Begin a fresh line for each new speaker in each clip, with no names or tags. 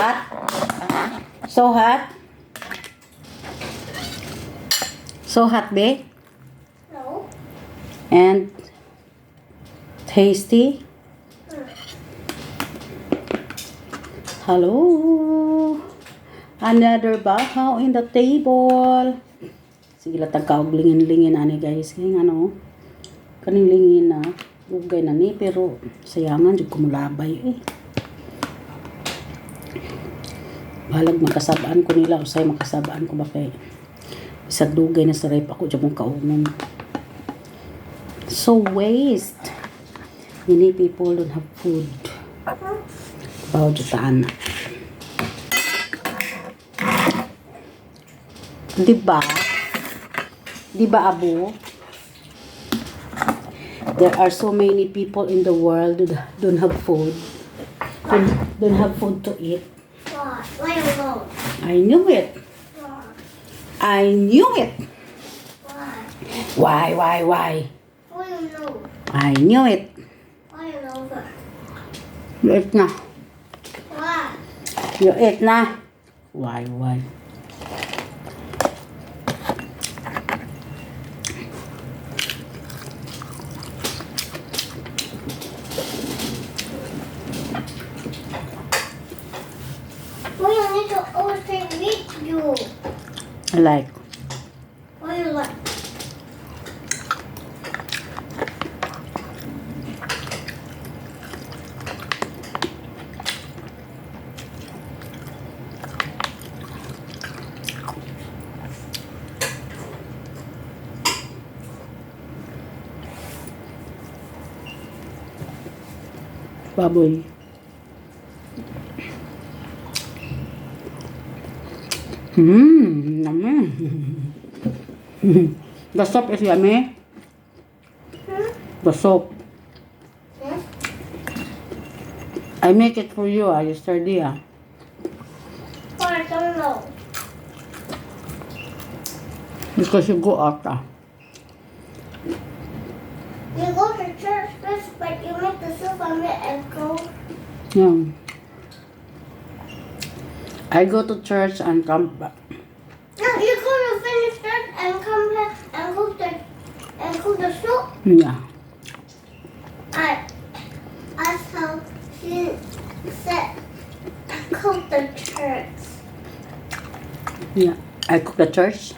hot? So hot? So hot, babe?
No.
And tasty? Hello? Another bahaw in the table. Sige lang tagkaog lingin-lingin ani guys. Kaya ano, kaning lingin na. Ugay na ni pero sayangan jud kumulabay eh. Balag makasabaan ko nila usay makasabaan ko ba kay isang dugay na sa rep ako dyan mong kaunon. So waste. Many people don't have food. Bao jutaan. Diba? Diba, Abu? There are so many people in the world who don't have food. Don't have food to eat.
Why alone?
I knew it. I knew it.
Why?
Why?
Why alone?
I knew it.
Why alone?
You eat na.
Why?
You eat na. Why?
Why you need to always take video?
I like.
Why you like?
Baboy. Yummy. The soup is yummy. The soup. I make it for you yesterday.
I don't know.
Because you go out.
You go to church first, but you make the soup on it and go.
Yeah. I go to church and come back.
No, you go to finish church and come back and cook the soup.
Yeah.
That's how she said cook the church.
Yeah. I cook the church.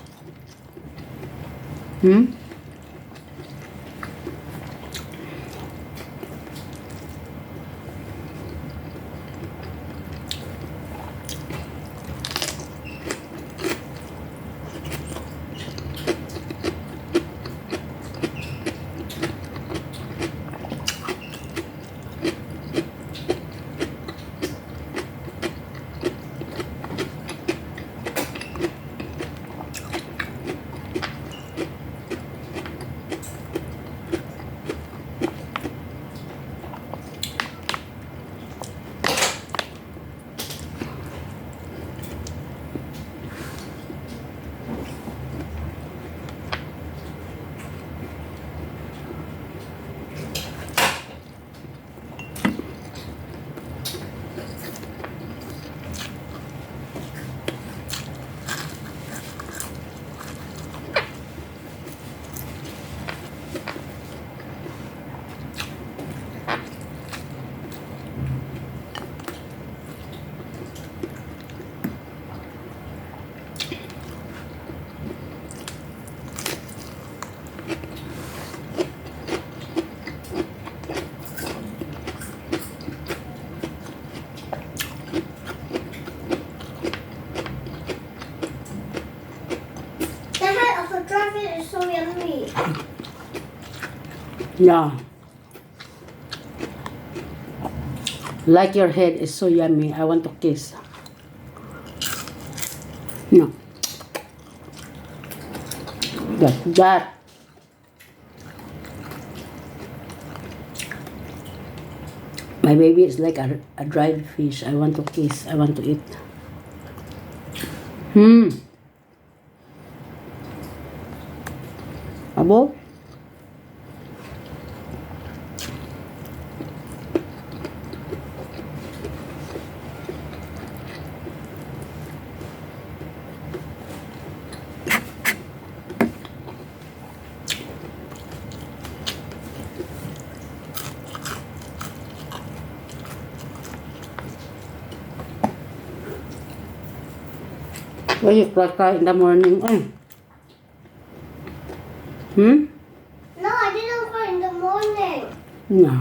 The head of the dragon is so yummy.
Yeah. Like your head is so yummy. I want to kiss. No. That. My baby is like a dried fish. I want to kiss. I want to eat. Abo? Why you cry in the morning? Ay. Hmm?
No, I didn't cry in the morning.
No.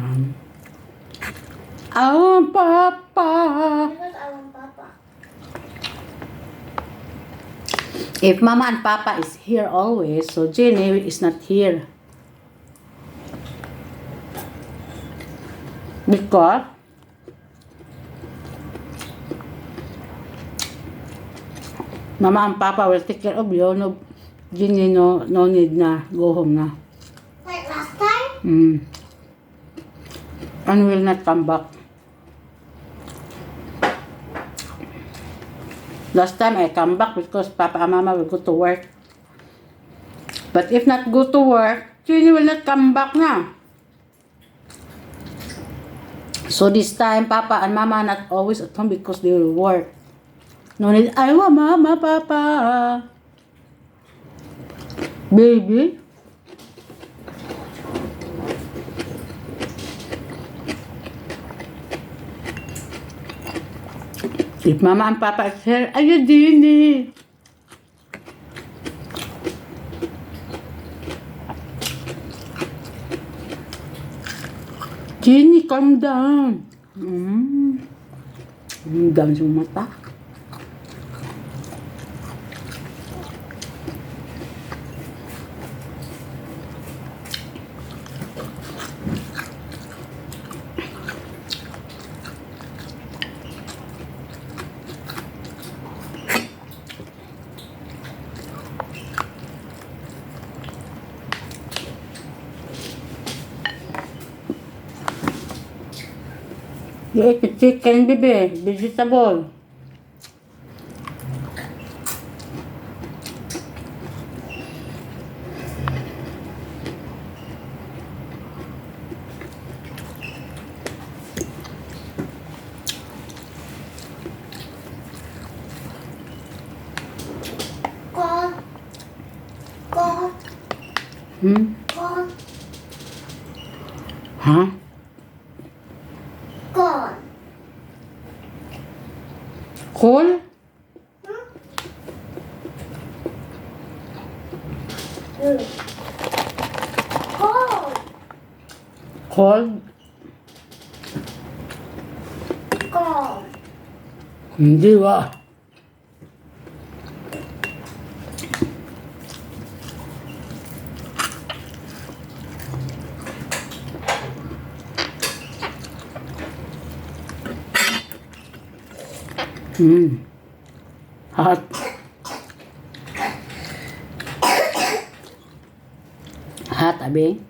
Oh, Papa.
Because I want Papa.
If Mama and Papa is here always, so Jenny is not here. Because Mama and Papa will take care of you. No, Jenny no need na. Go home na.
Like last time?
And will not come back. Last time I come back because Papa and Mama will go to work. But if not go to work, Jenny will not come back na. So this time, Papa and Mama not always at home because they will work. No need, I want Mama, Papa. Baby. If Mama and Papa is here, ayun, Jenny. Jenny, calm down. Dami sa mata. You eat the chicken, baby. Vegetable.
God. God. God.
Huh?
God.
Cool?
God.
Cold?
God.
Hindi ba? Hot. Hot, abi?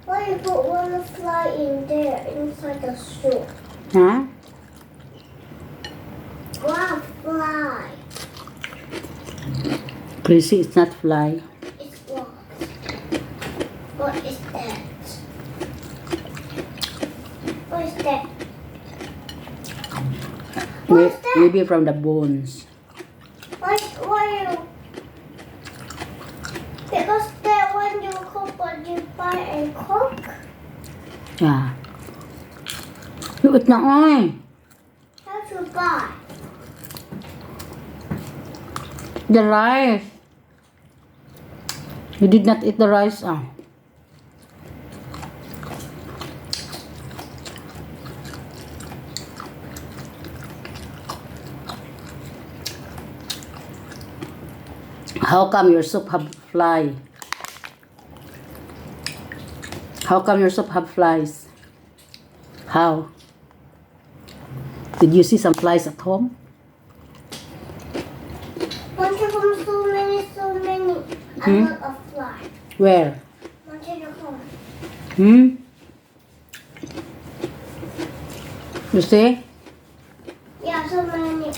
Why you put one fly in there inside the soup?
Huh?
One fly.
Chrissy, it's not fly.
It's what? What is that? What is that? What is that?
Maybe from the bones.
Why you? Because that when you cook, what you buy and cook?
Yeah. Look at na, oy.
How to buy?
The rice. You did not eat the rice, ah. How come your soup have fly? How come your soup have flies? How? Did you see some flies at home?
Want to come so many. A lot of fly.
Where?
Want to come?
You see?
Yeah, so many.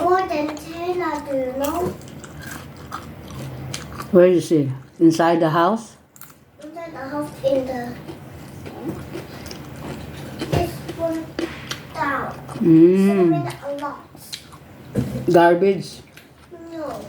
More than 10, do you know?
Where you see? Inside the house?
Inside the house in the... This one down. So many a lot.
Garbage.
No.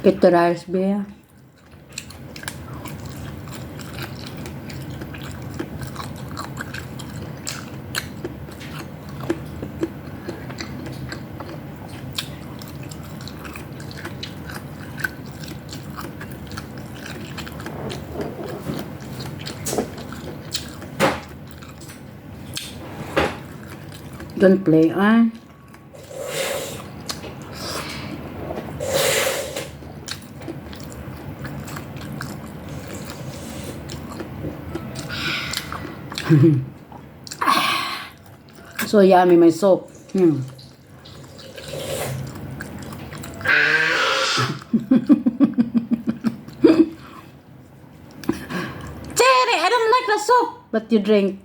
Get the rice, Bea. Don't play, ah. So yummy, my soap. Cherry, I don't like the soup, but you drink.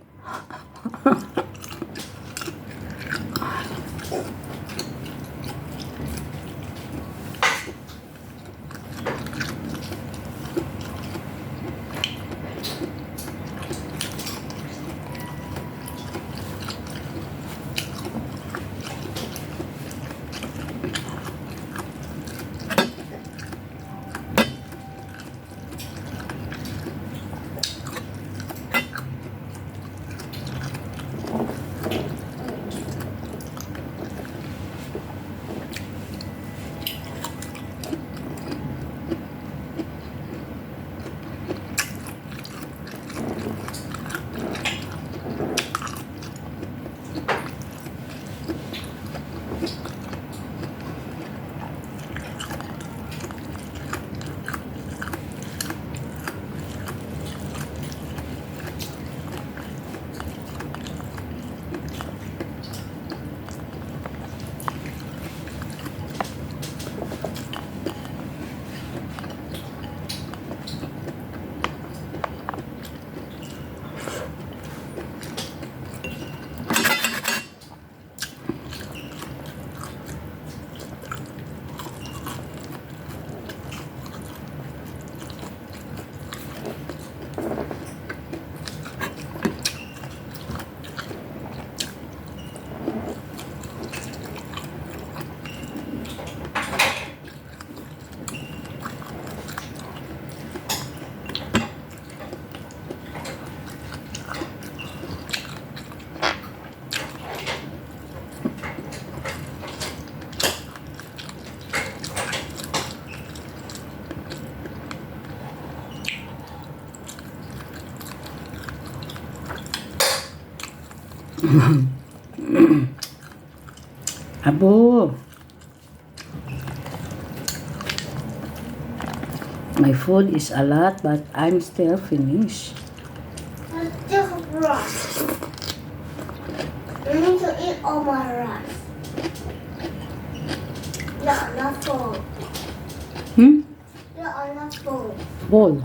Abo. My food is a lot, but I'm still finished.
Let's take a rice. I need to eat all my rice. Yeah, not full.
Hmm?
Yeah, I'm not full.
Bowl.